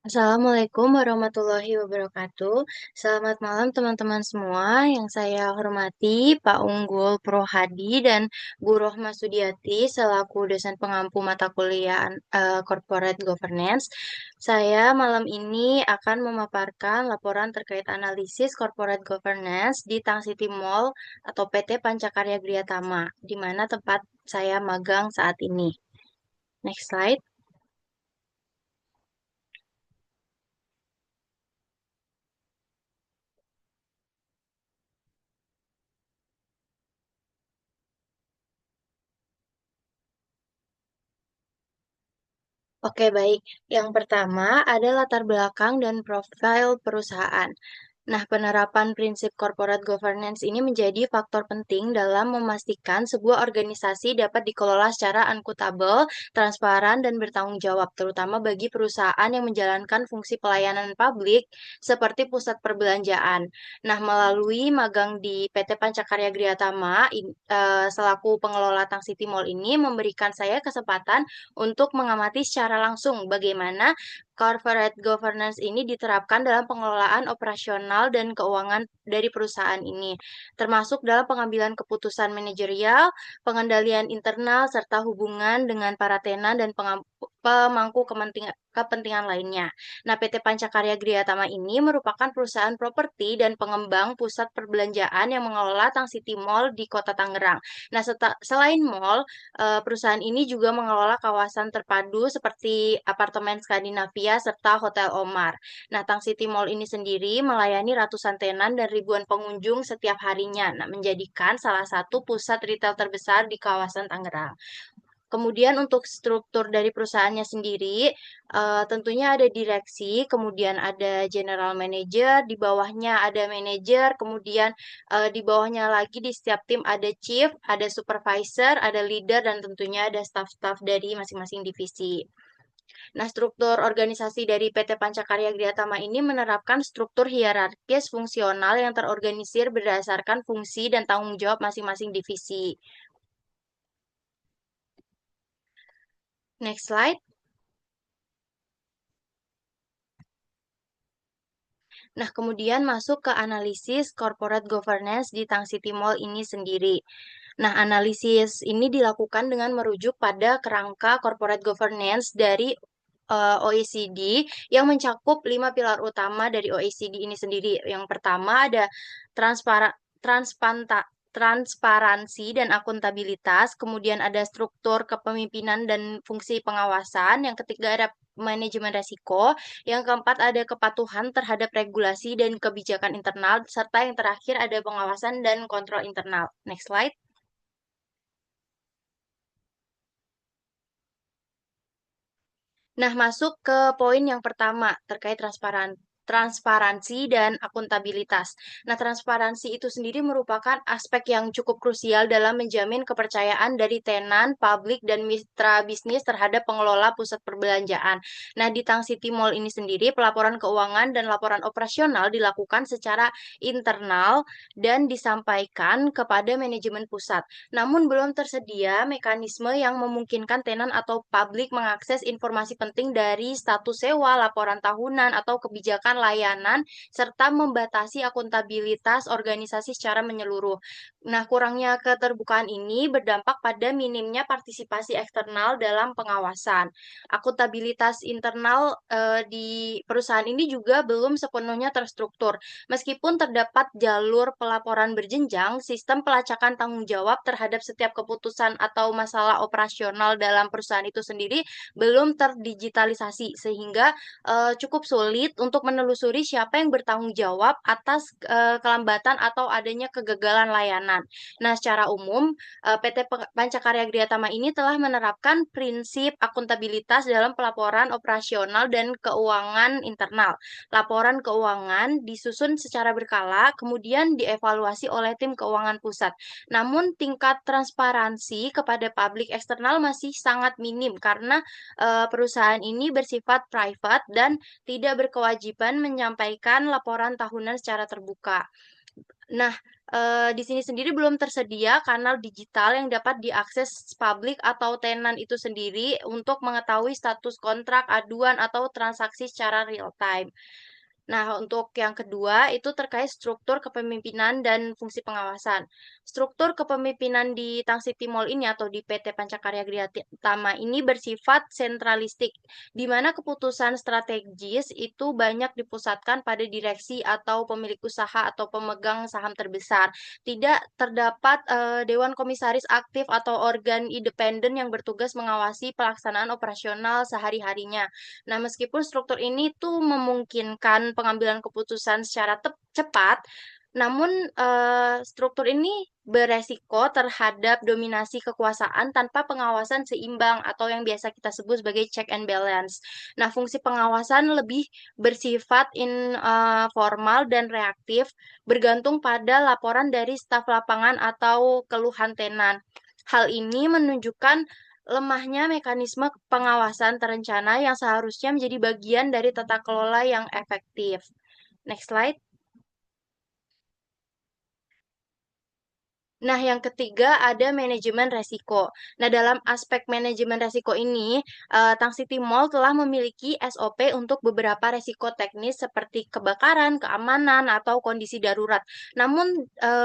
Assalamualaikum warahmatullahi wabarakatuh. Selamat malam teman-teman semua. Yang saya hormati Pak Unggul Prohadi dan Bu Rohma Sudiati selaku dosen pengampu mata kuliah Corporate Governance. Saya malam ini akan memaparkan laporan terkait analisis Corporate Governance di Tang City Mall atau PT Pancakarya Griyatama, di mana tempat saya magang saat ini. Next slide. Oke, baik. Yang pertama ada latar belakang dan profil perusahaan. Nah, penerapan prinsip corporate governance ini menjadi faktor penting dalam memastikan sebuah organisasi dapat dikelola secara akuntabel, transparan, dan bertanggung jawab, terutama bagi perusahaan yang menjalankan fungsi pelayanan publik seperti pusat perbelanjaan. Nah, melalui magang di PT Pancakarya Griyatama, selaku pengelola Tang City Mall ini memberikan saya kesempatan untuk mengamati secara langsung bagaimana corporate governance ini diterapkan dalam pengelolaan operasional dan keuangan dari perusahaan ini, termasuk dalam pengambilan keputusan manajerial, pengendalian internal, serta hubungan dengan para tenan dan pemangku kepentingan lainnya. Nah, PT Pancakarya Griyatama ini merupakan perusahaan properti dan pengembang pusat perbelanjaan yang mengelola Tang City Mall di Kota Tangerang. Nah, selain mall, perusahaan ini juga mengelola kawasan terpadu seperti apartemen Skandinavia serta Hotel Omar. Nah, Tang City Mall ini sendiri melayani ratusan tenan dan ribuan pengunjung setiap harinya, nah, menjadikan salah satu pusat retail terbesar di kawasan Tangerang. Kemudian untuk struktur dari perusahaannya sendiri, tentunya ada direksi, kemudian ada general manager, di bawahnya ada manager, kemudian di bawahnya lagi di setiap tim ada chief, ada supervisor, ada leader, dan tentunya ada staff-staff dari masing-masing divisi. Nah, struktur organisasi dari PT Pancakarya Griyatama ini menerapkan struktur hierarkis fungsional yang terorganisir berdasarkan fungsi dan tanggung jawab masing-masing divisi. Next slide. Nah, kemudian masuk ke analisis corporate governance di Tang City Mall ini sendiri. Nah, analisis ini dilakukan dengan merujuk pada kerangka corporate governance dari OECD yang mencakup 5 pilar utama dari OECD ini sendiri. Yang pertama ada transpara- transparansi dan akuntabilitas, kemudian ada struktur kepemimpinan dan fungsi pengawasan, yang ketiga ada manajemen resiko, yang keempat ada kepatuhan terhadap regulasi dan kebijakan internal, serta yang terakhir ada pengawasan dan kontrol internal. Next slide. Nah, masuk ke poin yang pertama terkait transparansi dan akuntabilitas. Nah, transparansi itu sendiri merupakan aspek yang cukup krusial dalam menjamin kepercayaan dari tenan, publik, dan mitra bisnis terhadap pengelola pusat perbelanjaan. Nah, di Tang City Mall ini sendiri, pelaporan keuangan dan laporan operasional dilakukan secara internal dan disampaikan kepada manajemen pusat. Namun belum tersedia mekanisme yang memungkinkan tenan atau publik mengakses informasi penting dari status sewa, laporan tahunan, atau kebijakan layanan, serta membatasi akuntabilitas organisasi secara menyeluruh. Nah, kurangnya keterbukaan ini berdampak pada minimnya partisipasi eksternal dalam pengawasan. Akuntabilitas internal di perusahaan ini juga belum sepenuhnya terstruktur. Meskipun terdapat jalur pelaporan berjenjang, sistem pelacakan tanggung jawab terhadap setiap keputusan atau masalah operasional dalam perusahaan itu sendiri belum terdigitalisasi, sehingga cukup sulit untuk menelusuri siapa yang bertanggung jawab atas kelambatan atau adanya kegagalan layanan. Nah, secara umum, PT Pancakarya Griyatama ini telah menerapkan prinsip akuntabilitas dalam pelaporan operasional dan keuangan internal. Laporan keuangan disusun secara berkala, kemudian dievaluasi oleh tim keuangan pusat. Namun tingkat transparansi kepada publik eksternal masih sangat minim karena perusahaan ini bersifat private dan tidak berkewajiban menyampaikan laporan tahunan secara terbuka. Nah, di sini sendiri belum tersedia kanal digital yang dapat diakses publik atau tenan itu sendiri untuk mengetahui status kontrak, aduan, atau transaksi secara real time. Nah, untuk yang kedua itu terkait struktur kepemimpinan dan fungsi pengawasan. Struktur kepemimpinan di Tang City Mall ini atau di PT Pancakarya Gria Tama ini bersifat sentralistik, di mana keputusan strategis itu banyak dipusatkan pada direksi atau pemilik usaha atau pemegang saham terbesar. Tidak terdapat dewan komisaris aktif atau organ independen yang bertugas mengawasi pelaksanaan operasional sehari-harinya. Nah, meskipun struktur ini tuh memungkinkan pengambilan keputusan secara cepat, namun struktur ini beresiko terhadap dominasi kekuasaan tanpa pengawasan seimbang atau yang biasa kita sebut sebagai check and balance. Nah, fungsi pengawasan lebih bersifat formal dan reaktif, bergantung pada laporan dari staf lapangan atau keluhan tenan. Hal ini menunjukkan lemahnya mekanisme pengawasan terencana yang seharusnya menjadi bagian dari tata kelola yang efektif. Next slide. Nah, yang ketiga ada manajemen resiko. Nah, dalam aspek manajemen resiko ini, Tang City Mall telah memiliki SOP untuk beberapa resiko teknis seperti kebakaran, keamanan, atau kondisi darurat. Namun,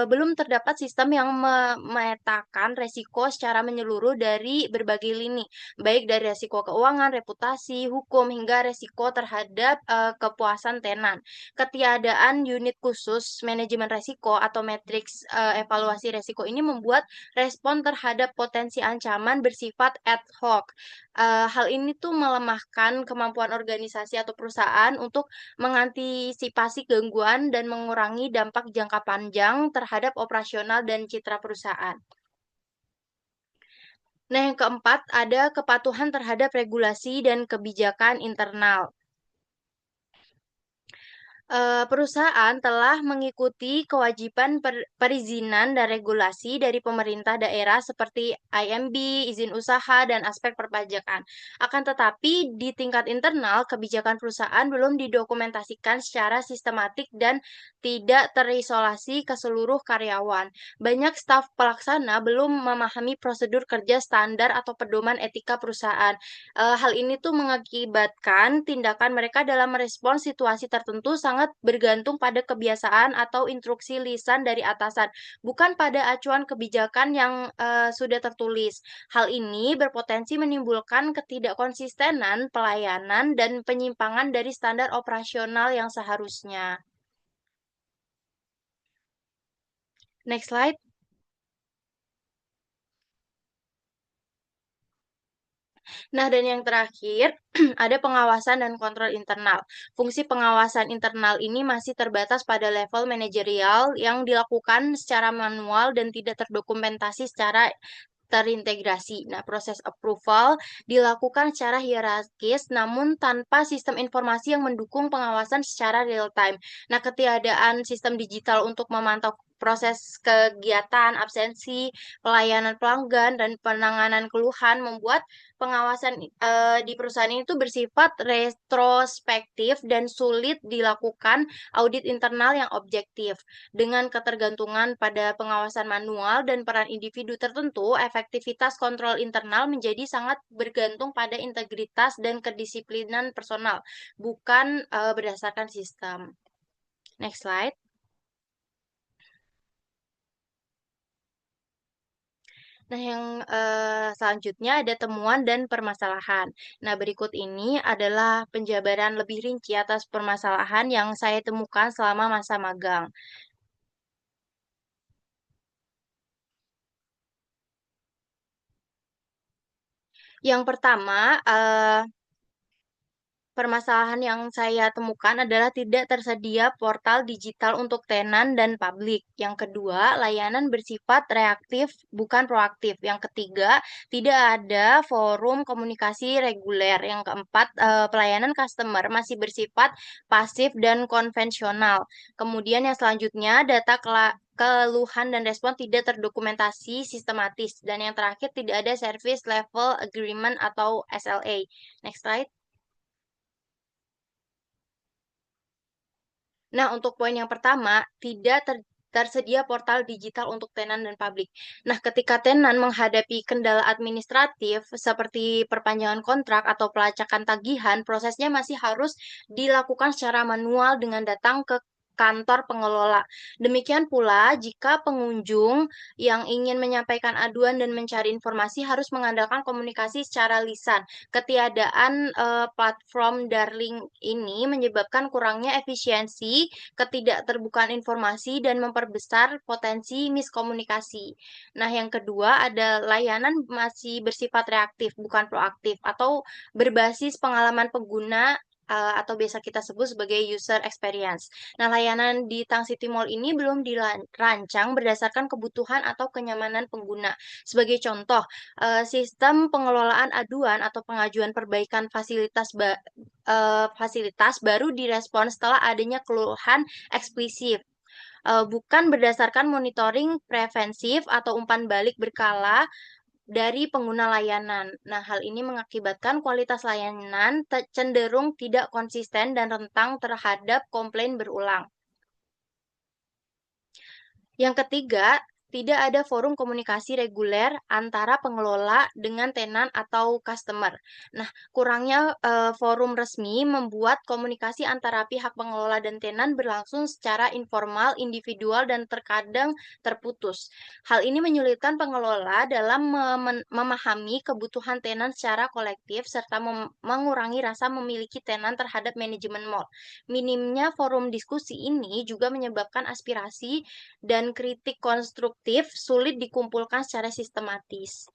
belum terdapat sistem yang memetakan resiko secara menyeluruh dari berbagai lini, baik dari resiko keuangan, reputasi, hukum, hingga resiko terhadap kepuasan tenan. Ketiadaan unit khusus manajemen resiko atau matriks evaluasi resiko ini membuat respon terhadap potensi ancaman bersifat ad hoc. Hal ini tuh melemahkan kemampuan organisasi atau perusahaan untuk mengantisipasi gangguan dan mengurangi dampak jangka panjang terhadap operasional dan citra perusahaan. Nah, yang keempat ada kepatuhan terhadap regulasi dan kebijakan internal. Perusahaan telah mengikuti kewajiban perizinan dan regulasi dari pemerintah daerah seperti IMB, izin usaha, dan aspek perpajakan. Akan tetapi, di tingkat internal, kebijakan perusahaan belum didokumentasikan secara sistematik dan tidak terisolasi ke seluruh karyawan. Banyak staf pelaksana belum memahami prosedur kerja standar atau pedoman etika perusahaan. Hal ini tuh mengakibatkan tindakan mereka dalam merespons situasi tertentu sangat bergantung pada kebiasaan atau instruksi lisan dari atasan, bukan pada acuan kebijakan yang sudah tertulis. Hal ini berpotensi menimbulkan ketidakkonsistenan pelayanan dan penyimpangan dari standar operasional yang seharusnya. Next slide. Nah, dan yang terakhir, ada pengawasan dan kontrol internal. Fungsi pengawasan internal ini masih terbatas pada level manajerial yang dilakukan secara manual dan tidak terdokumentasi secara terintegrasi. Nah, proses approval dilakukan secara hierarkis namun tanpa sistem informasi yang mendukung pengawasan secara real time. Nah, ketiadaan sistem digital untuk memantau proses kegiatan, absensi, pelayanan pelanggan, dan penanganan keluhan membuat pengawasan di perusahaan ini tuh bersifat retrospektif dan sulit dilakukan audit internal yang objektif. Dengan ketergantungan pada pengawasan manual dan peran individu tertentu, efektivitas kontrol internal menjadi sangat bergantung pada integritas dan kedisiplinan personal, bukan berdasarkan sistem. Next slide. Nah, yang selanjutnya ada temuan dan permasalahan. Nah, berikut ini adalah penjabaran lebih rinci atas permasalahan yang saya temukan selama masa magang. Yang pertama, permasalahan yang saya temukan adalah tidak tersedia portal digital untuk tenan dan publik. Yang kedua, layanan bersifat reaktif, bukan proaktif. Yang ketiga, tidak ada forum komunikasi reguler. Yang keempat, pelayanan customer masih bersifat pasif dan konvensional. Kemudian yang selanjutnya, data keluhan dan respon tidak terdokumentasi sistematis. Dan yang terakhir, tidak ada service level agreement atau SLA. Next slide. Nah, untuk poin yang pertama, tersedia portal digital untuk tenan dan publik. Nah, ketika tenan menghadapi kendala administratif seperti perpanjangan kontrak atau pelacakan tagihan, prosesnya masih harus dilakukan secara manual dengan datang ke kantor pengelola. Demikian pula jika pengunjung yang ingin menyampaikan aduan dan mencari informasi harus mengandalkan komunikasi secara lisan. Ketiadaan platform Darling ini menyebabkan kurangnya efisiensi, ketidakterbukaan informasi, dan memperbesar potensi miskomunikasi. Nah, yang kedua ada layanan masih bersifat reaktif, bukan proaktif, atau berbasis pengalaman pengguna atau biasa kita sebut sebagai user experience. Nah, layanan di Tang City Mall ini belum dirancang berdasarkan kebutuhan atau kenyamanan pengguna. Sebagai contoh, sistem pengelolaan aduan atau pengajuan perbaikan fasilitas baru direspon setelah adanya keluhan eksplisit, bukan berdasarkan monitoring preventif atau umpan balik berkala dari pengguna layanan. Nah, hal ini mengakibatkan kualitas layanan cenderung tidak konsisten dan rentan terhadap komplain berulang. Yang ketiga, tidak ada forum komunikasi reguler antara pengelola dengan tenan atau customer. Nah, kurangnya forum resmi membuat komunikasi antara pihak pengelola dan tenan berlangsung secara informal, individual, dan terkadang terputus. Hal ini menyulitkan pengelola dalam memahami kebutuhan tenan secara kolektif serta mengurangi rasa memiliki tenan terhadap manajemen mall. Minimnya forum diskusi ini juga menyebabkan aspirasi dan kritik konstruktif sulit dikumpulkan secara sistematis.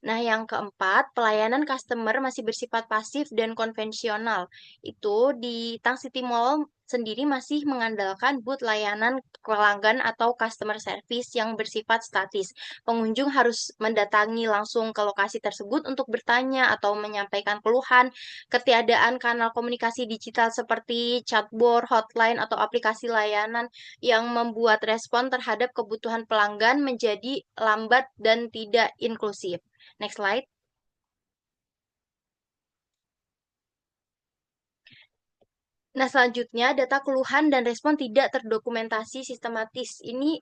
Nah, yang keempat, pelayanan customer masih bersifat pasif dan konvensional. Itu di Tang City Mall sendiri masih mengandalkan booth layanan pelanggan atau customer service yang bersifat statis. Pengunjung harus mendatangi langsung ke lokasi tersebut untuk bertanya atau menyampaikan keluhan. Ketiadaan kanal komunikasi digital seperti chatbot, hotline, atau aplikasi layanan yang membuat respon terhadap kebutuhan pelanggan menjadi lambat dan tidak inklusif. Next slide. Nah, selanjutnya data keluhan dan respon tidak terdokumentasi sistematis. Ini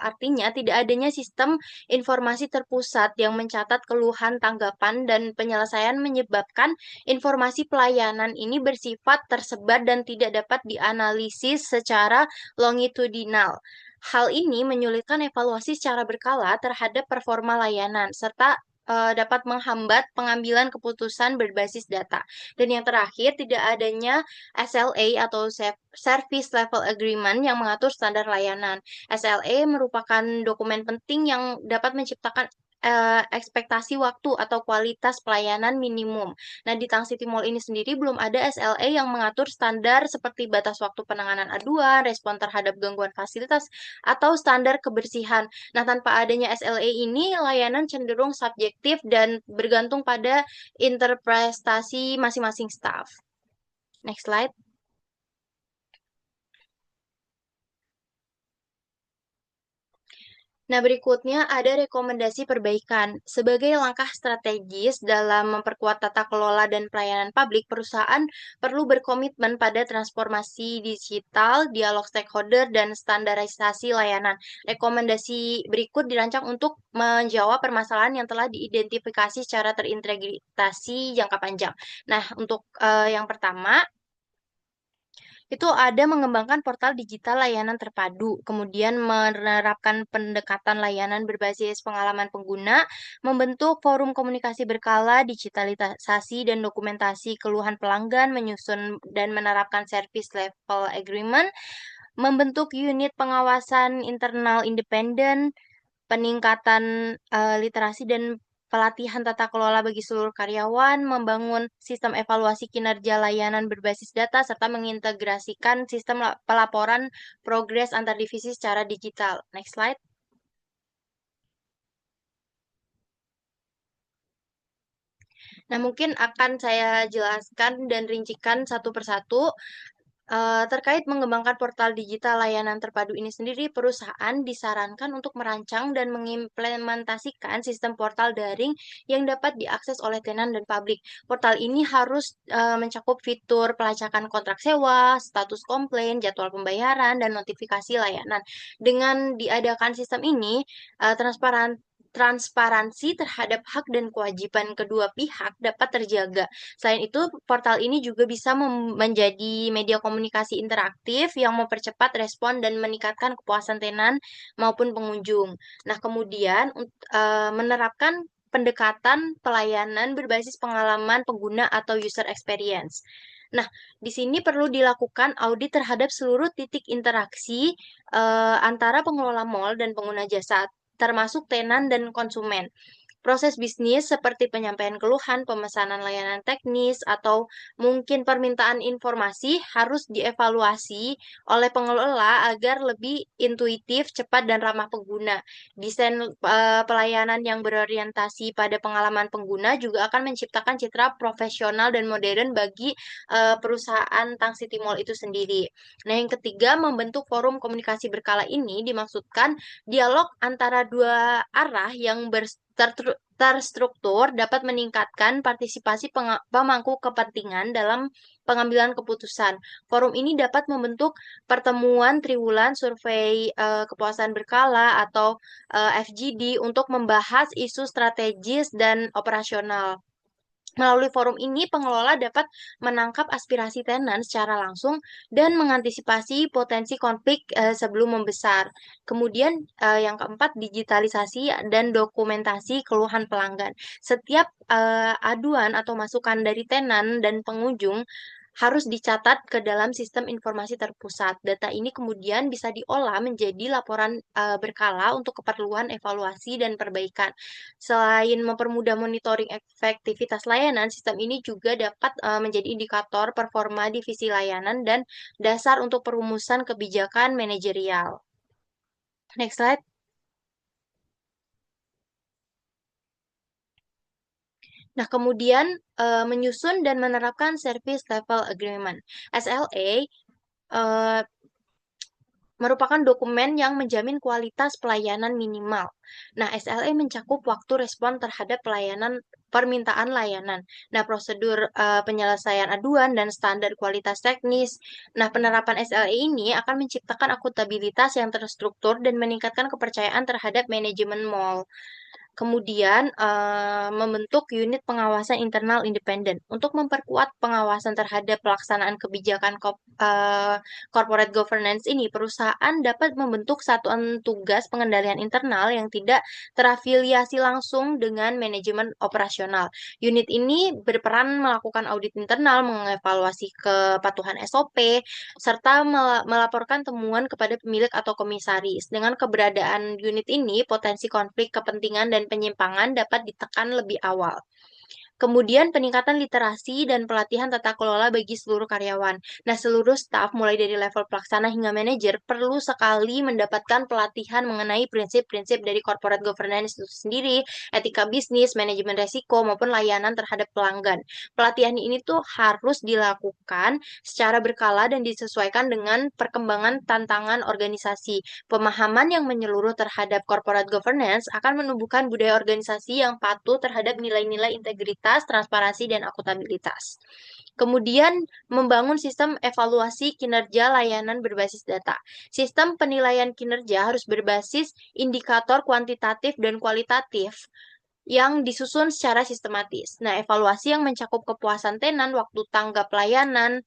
artinya tidak adanya sistem informasi terpusat yang mencatat keluhan, tanggapan, dan penyelesaian menyebabkan informasi pelayanan ini bersifat tersebar dan tidak dapat dianalisis secara longitudinal. Hal ini menyulitkan evaluasi secara berkala terhadap performa layanan, serta dapat menghambat pengambilan keputusan berbasis data. Dan yang terakhir, tidak adanya SLA atau Service Level Agreement yang mengatur standar layanan. SLA merupakan dokumen penting yang dapat menciptakan ekspektasi waktu atau kualitas pelayanan minimum. Nah, di Tang City Mall ini sendiri belum ada SLA yang mengatur standar seperti batas waktu penanganan aduan, respon terhadap gangguan fasilitas, atau standar kebersihan. Nah, tanpa adanya SLA ini, layanan cenderung subjektif dan bergantung pada interpretasi masing-masing staff. Next slide. Nah, berikutnya ada rekomendasi perbaikan. Sebagai langkah strategis dalam memperkuat tata kelola dan pelayanan publik, perusahaan perlu berkomitmen pada transformasi digital, dialog stakeholder, dan standarisasi layanan. Rekomendasi berikut dirancang untuk menjawab permasalahan yang telah diidentifikasi secara terintegrasi jangka panjang. Nah, untuk yang pertama, itu ada mengembangkan portal digital layanan terpadu, kemudian menerapkan pendekatan layanan berbasis pengalaman pengguna, membentuk forum komunikasi berkala, digitalisasi dan dokumentasi keluhan pelanggan, menyusun dan menerapkan service level agreement, membentuk unit pengawasan internal independen, peningkatan literasi dan pelatihan tata kelola bagi seluruh karyawan, membangun sistem evaluasi kinerja layanan berbasis data, serta mengintegrasikan sistem pelaporan progres antar divisi secara digital. Next slide. Nah, mungkin akan saya jelaskan dan rincikan satu persatu. Terkait mengembangkan portal digital layanan terpadu ini sendiri, perusahaan disarankan untuk merancang dan mengimplementasikan sistem portal daring yang dapat diakses oleh tenan dan publik. Portal ini harus mencakup fitur pelacakan kontrak sewa, status komplain, jadwal pembayaran, dan notifikasi layanan. Dengan diadakan sistem ini, transparansi terhadap hak dan kewajiban kedua pihak dapat terjaga. Selain itu, portal ini juga bisa menjadi media komunikasi interaktif yang mempercepat respon dan meningkatkan kepuasan tenan maupun pengunjung. Nah, kemudian menerapkan pendekatan pelayanan berbasis pengalaman pengguna atau user experience. Nah, di sini perlu dilakukan audit terhadap seluruh titik interaksi antara pengelola mall dan pengguna jasa, termasuk tenan dan konsumen. Proses bisnis seperti penyampaian keluhan, pemesanan layanan teknis, atau mungkin permintaan informasi harus dievaluasi oleh pengelola agar lebih intuitif, cepat, dan ramah pengguna. Desain pelayanan yang berorientasi pada pengalaman pengguna juga akan menciptakan citra profesional dan modern bagi perusahaan Tang City Mall itu sendiri. Nah, yang ketiga, membentuk forum komunikasi berkala ini dimaksudkan dialog antara dua arah yang terstruktur dapat meningkatkan partisipasi pemangku kepentingan dalam pengambilan keputusan. Forum ini dapat membentuk pertemuan triwulan, survei kepuasan berkala atau FGD untuk membahas isu strategis dan operasional. Melalui forum ini, pengelola dapat menangkap aspirasi tenan secara langsung dan mengantisipasi potensi konflik sebelum membesar. Kemudian, yang keempat, digitalisasi dan dokumentasi keluhan pelanggan. Setiap aduan atau masukan dari tenan dan pengunjung harus dicatat ke dalam sistem informasi terpusat. Data ini kemudian bisa diolah menjadi laporan berkala untuk keperluan evaluasi dan perbaikan. Selain mempermudah monitoring efektivitas layanan, sistem ini juga dapat menjadi indikator performa divisi layanan dan dasar untuk perumusan kebijakan manajerial. Next slide. Nah, kemudian menyusun dan menerapkan Service Level Agreement. SLA merupakan dokumen yang menjamin kualitas pelayanan minimal. Nah, SLA mencakup waktu respon terhadap permintaan layanan. Nah, prosedur penyelesaian aduan dan standar kualitas teknis. Nah, penerapan SLA ini akan menciptakan akuntabilitas yang terstruktur dan meningkatkan kepercayaan terhadap manajemen mall. Kemudian, membentuk unit pengawasan internal independen untuk memperkuat pengawasan terhadap pelaksanaan kebijakan corporate governance ini. Perusahaan dapat membentuk satuan tugas pengendalian internal yang tidak terafiliasi langsung dengan manajemen operasional. Unit ini berperan melakukan audit internal, mengevaluasi kepatuhan SOP, serta melaporkan temuan kepada pemilik atau komisaris. Dengan keberadaan unit ini, potensi konflik kepentingan dan penyimpangan dapat ditekan lebih awal. Kemudian peningkatan literasi dan pelatihan tata kelola bagi seluruh karyawan. Nah, seluruh staf mulai dari level pelaksana hingga manajer perlu sekali mendapatkan pelatihan mengenai prinsip-prinsip dari corporate governance itu sendiri, etika bisnis, manajemen resiko maupun layanan terhadap pelanggan. Pelatihan ini tuh harus dilakukan secara berkala dan disesuaikan dengan perkembangan tantangan organisasi. Pemahaman yang menyeluruh terhadap corporate governance akan menumbuhkan budaya organisasi yang patuh terhadap nilai-nilai integritas, transparansi, dan akuntabilitas. Kemudian, membangun sistem evaluasi kinerja layanan berbasis data. Sistem penilaian kinerja harus berbasis indikator kuantitatif dan kualitatif yang disusun secara sistematis. Nah, evaluasi yang mencakup kepuasan tenan, waktu tanggap layanan,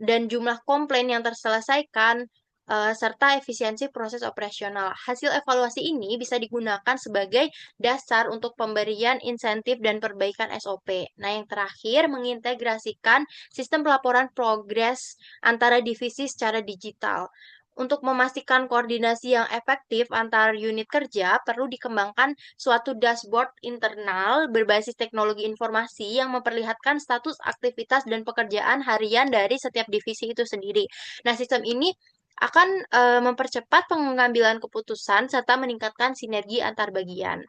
dan jumlah komplain yang terselesaikan, serta efisiensi proses operasional. Hasil evaluasi ini bisa digunakan sebagai dasar untuk pemberian insentif dan perbaikan SOP. Nah, yang terakhir, mengintegrasikan sistem pelaporan progres antara divisi secara digital. Untuk memastikan koordinasi yang efektif antar unit kerja, perlu dikembangkan suatu dashboard internal berbasis teknologi informasi yang memperlihatkan status aktivitas dan pekerjaan harian dari setiap divisi itu sendiri. Nah, sistem ini akan mempercepat pengambilan keputusan serta meningkatkan sinergi antar bagian.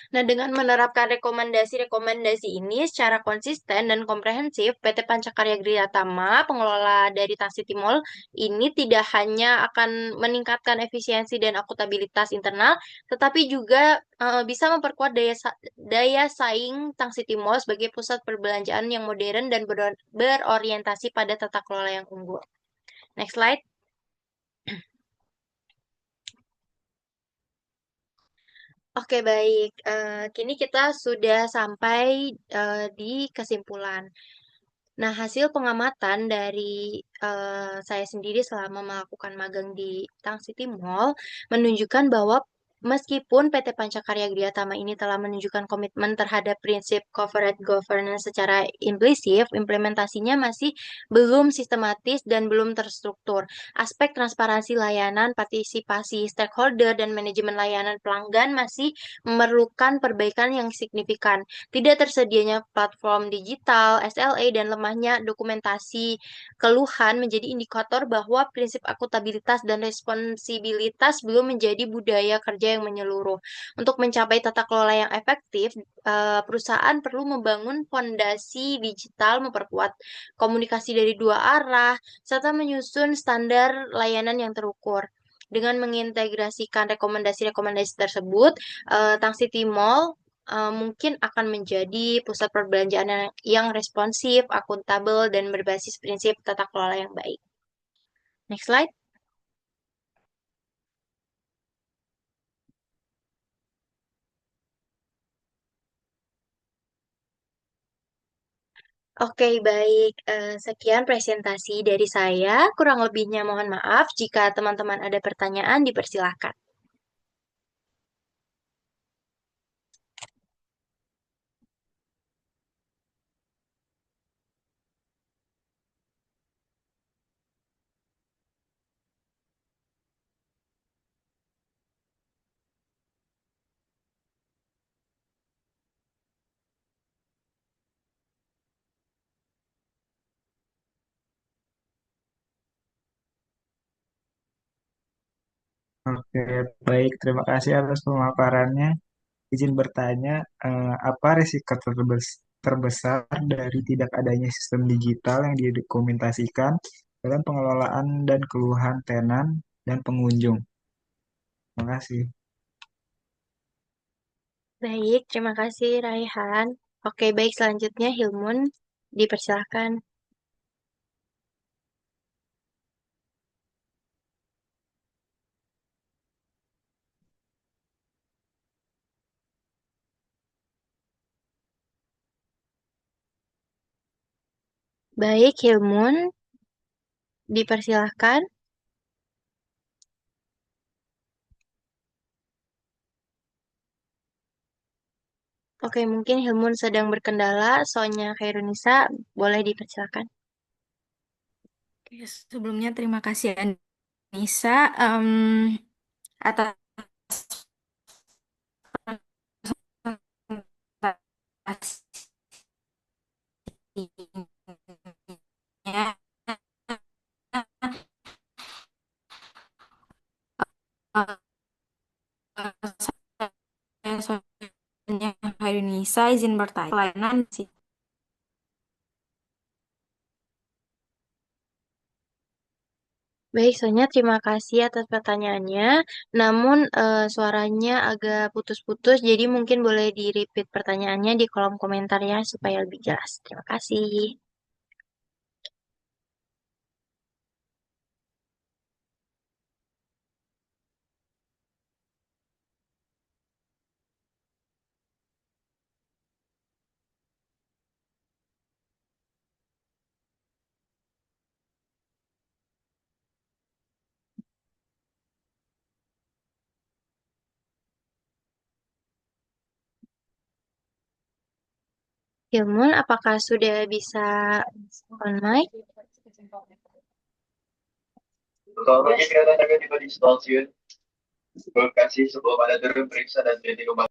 Nah, dengan menerapkan rekomendasi-rekomendasi ini secara konsisten dan komprehensif, PT Pancakarya Griyatama, pengelola dari Tang City Mall, ini tidak hanya akan meningkatkan efisiensi dan akuntabilitas internal, tetapi juga bisa memperkuat daya saing Tang City Mall sebagai pusat perbelanjaan yang modern dan berorientasi pada tata kelola yang unggul. Next slide. Oke, baik. Kini kita sudah sampai di kesimpulan. Nah, hasil pengamatan dari saya sendiri selama melakukan magang di Tang City Mall menunjukkan bahwa meskipun PT Pancakarya Griyatama ini telah menunjukkan komitmen terhadap prinsip corporate governance secara implisit, implementasinya masih belum sistematis dan belum terstruktur. Aspek transparansi layanan, partisipasi stakeholder, dan manajemen layanan pelanggan masih memerlukan perbaikan yang signifikan. Tidak tersedianya platform digital, SLA, dan lemahnya dokumentasi keluhan menjadi indikator bahwa prinsip akuntabilitas dan responsibilitas belum menjadi budaya kerja yang menyeluruh. Untuk mencapai tata kelola yang efektif, perusahaan perlu membangun fondasi digital, memperkuat komunikasi dari dua arah, serta menyusun standar layanan yang terukur. Dengan mengintegrasikan rekomendasi-rekomendasi tersebut, Tang City Mall mungkin akan menjadi pusat perbelanjaan yang responsif, akuntabel, dan berbasis prinsip tata kelola yang baik. Next slide. Oke, baik. Sekian presentasi dari saya. Kurang lebihnya mohon maaf. Jika teman-teman ada pertanyaan, dipersilahkan. Oke, baik. Terima kasih atas pemaparannya. Izin bertanya, apa risiko terbesar dari tidak adanya sistem digital yang didokumentasikan dalam pengelolaan dan keluhan tenan dan pengunjung? Terima kasih. Baik, terima kasih Raihan. Oke, baik. Selanjutnya Hilmun, dipersilahkan. Baik, Hilmun, dipersilahkan. Oke, mungkin Hilmun sedang berkendala, soalnya Khairunisa boleh dipersilakan. Oke, sebelumnya terima kasih Anissa atas presentasinya. Saya soalnya Nisa izin bertanya pelayanan sih. Baik, Sonya, terima kasih atas pertanyaannya. Namun suaranya agak putus-putus, jadi mungkin boleh di-repeat pertanyaannya di kolom komentar ya supaya lebih jelas. Terima kasih. Ilmun, apakah sudah bisa on mic? Kalau bagi kelihatan agak tiba di stasiun, Bekasi sebelum ada turun periksa dan jadi rumah.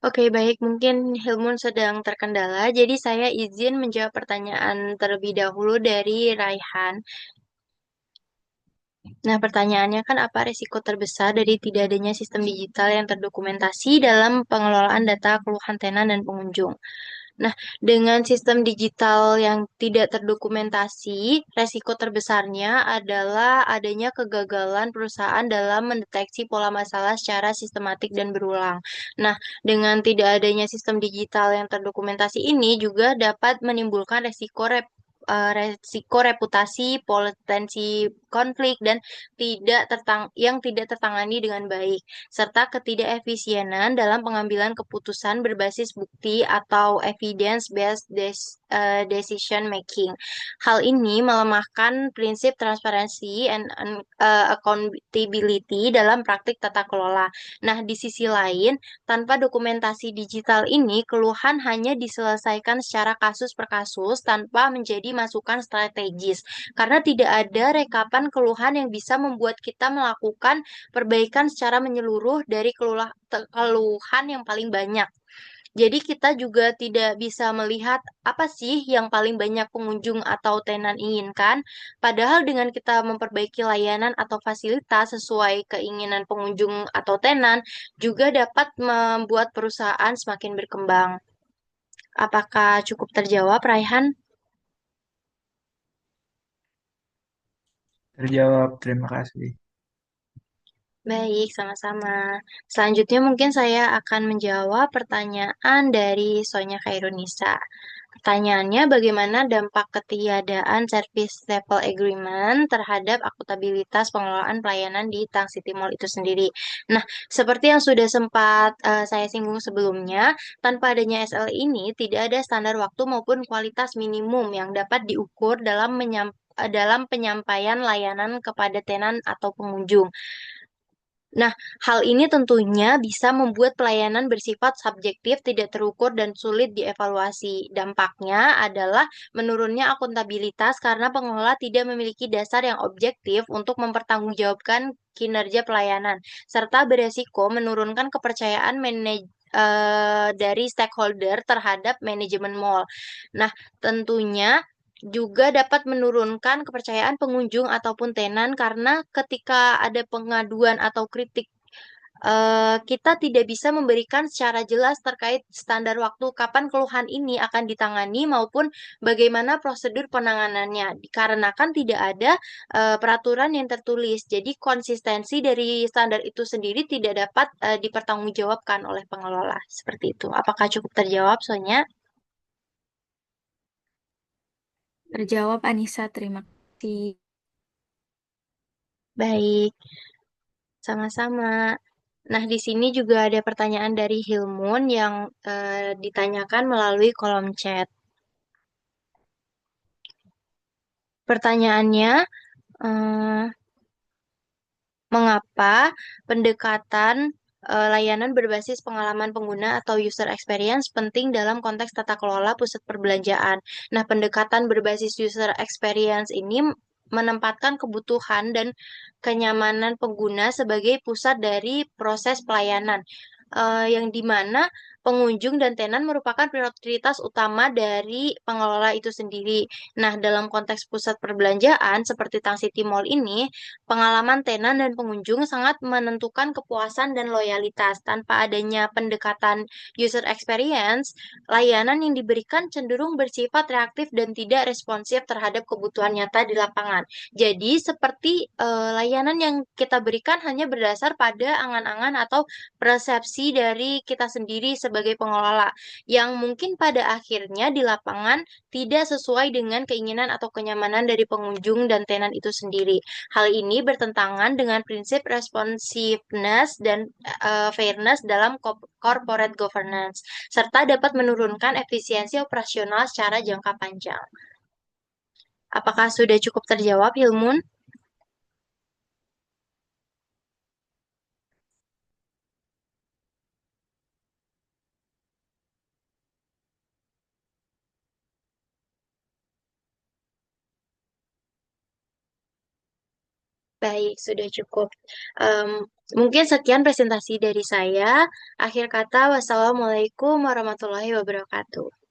Oke, baik. Mungkin Hilmun sedang terkendala, jadi saya izin menjawab pertanyaan terlebih dahulu dari Raihan. Nah, pertanyaannya kan apa risiko terbesar dari tidak adanya sistem digital yang terdokumentasi dalam pengelolaan data keluhan tenan dan pengunjung? Nah, dengan sistem digital yang tidak terdokumentasi, resiko terbesarnya adalah adanya kegagalan perusahaan dalam mendeteksi pola masalah secara sistematik dan berulang. Nah, dengan tidak adanya sistem digital yang terdokumentasi ini juga dapat menimbulkan resiko reputasi, potensi konflik dan yang tidak tertangani dengan baik serta ketidakefisienan dalam pengambilan keputusan berbasis bukti atau evidence-based decision making. Hal ini melemahkan prinsip transparansi and accountability dalam praktik tata kelola. Nah, di sisi lain, tanpa dokumentasi digital ini, keluhan hanya diselesaikan secara kasus per kasus tanpa menjadi masukan strategis karena tidak ada rekapan keluhan yang bisa membuat kita melakukan perbaikan secara menyeluruh dari keluhan yang paling banyak. Jadi kita juga tidak bisa melihat apa sih yang paling banyak pengunjung atau tenan inginkan. Padahal dengan kita memperbaiki layanan atau fasilitas sesuai keinginan pengunjung atau tenan, juga dapat membuat perusahaan semakin berkembang. Apakah cukup terjawab, Raihan? Terjawab, terima kasih. Baik, sama-sama. Selanjutnya mungkin saya akan menjawab pertanyaan dari Sonya Khairunisa. Pertanyaannya, bagaimana dampak ketiadaan service level agreement terhadap akuntabilitas pengelolaan pelayanan di Tang City Mall itu sendiri? Nah, seperti yang sudah sempat saya singgung sebelumnya, tanpa adanya SL ini tidak ada standar waktu maupun kualitas minimum yang dapat diukur dalam penyampaian layanan kepada tenan atau pengunjung. Nah, hal ini tentunya bisa membuat pelayanan bersifat subjektif, tidak terukur, dan sulit dievaluasi. Dampaknya adalah menurunnya akuntabilitas karena pengelola tidak memiliki dasar yang objektif untuk mempertanggungjawabkan kinerja pelayanan, serta beresiko menurunkan kepercayaan dari stakeholder terhadap manajemen mall. Nah, tentunya juga dapat menurunkan kepercayaan pengunjung ataupun tenan karena ketika ada pengaduan atau kritik kita tidak bisa memberikan secara jelas terkait standar waktu kapan keluhan ini akan ditangani maupun bagaimana prosedur penanganannya dikarenakan tidak ada peraturan yang tertulis. Jadi konsistensi dari standar itu sendiri tidak dapat dipertanggungjawabkan oleh pengelola. Seperti itu. Apakah cukup terjawab, Sonya? Terjawab Anissa, terima kasih. Baik, sama-sama. Nah, di sini juga ada pertanyaan dari Hilmun yang ditanyakan melalui kolom chat. Pertanyaannya, eh, mengapa pendekatan layanan berbasis pengalaman pengguna atau user experience penting dalam konteks tata kelola pusat perbelanjaan? Nah, pendekatan berbasis user experience ini menempatkan kebutuhan dan kenyamanan pengguna sebagai pusat dari proses pelayanan, yang dimana pengunjung dan tenan merupakan prioritas utama dari pengelola itu sendiri. Nah, dalam konteks pusat perbelanjaan seperti Tang City Mall ini, pengalaman tenan dan pengunjung sangat menentukan kepuasan dan loyalitas. Tanpa adanya pendekatan user experience, layanan yang diberikan cenderung bersifat reaktif dan tidak responsif terhadap kebutuhan nyata di lapangan. Jadi, seperti layanan yang kita berikan hanya berdasar pada angan-angan atau persepsi dari kita sendiri sebagai pengelola, yang mungkin pada akhirnya di lapangan tidak sesuai dengan keinginan atau kenyamanan dari pengunjung dan tenan itu sendiri. Hal ini bertentangan dengan prinsip responsiveness dan fairness dalam corporate governance, serta dapat menurunkan efisiensi operasional secara jangka panjang. Apakah sudah cukup terjawab, Hilmun? Baik, sudah cukup. Em, Mungkin sekian presentasi dari saya. Akhir kata, wassalamualaikum warahmatullahi wabarakatuh.